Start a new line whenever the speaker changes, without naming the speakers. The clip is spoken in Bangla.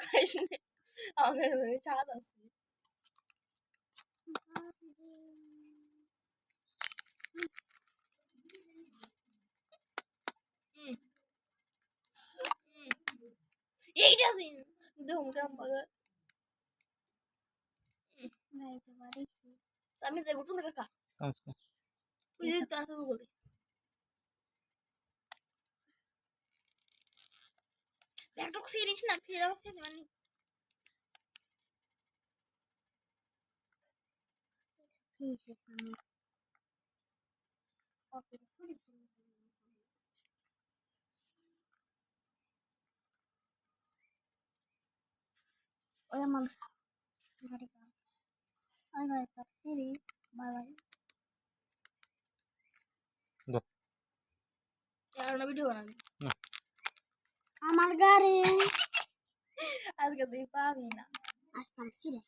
খাইস নি আমাদের স্বাদ আছে এইটা সিন দেখুন কেমন ভালো আমি দেখবো তুমি কাকা তুই যে তাড়াতাড়ি বলি ব্যাগটক সিরিজ না ফিরে যাবো সে মানে ওই মানুষ ঘরে কাম আর ঘরে কাম সিরি বাই বাই আর না ভিডিও বানাবি আমার গাড়ি আজকে তুই পাবি না আসতাম ফিরে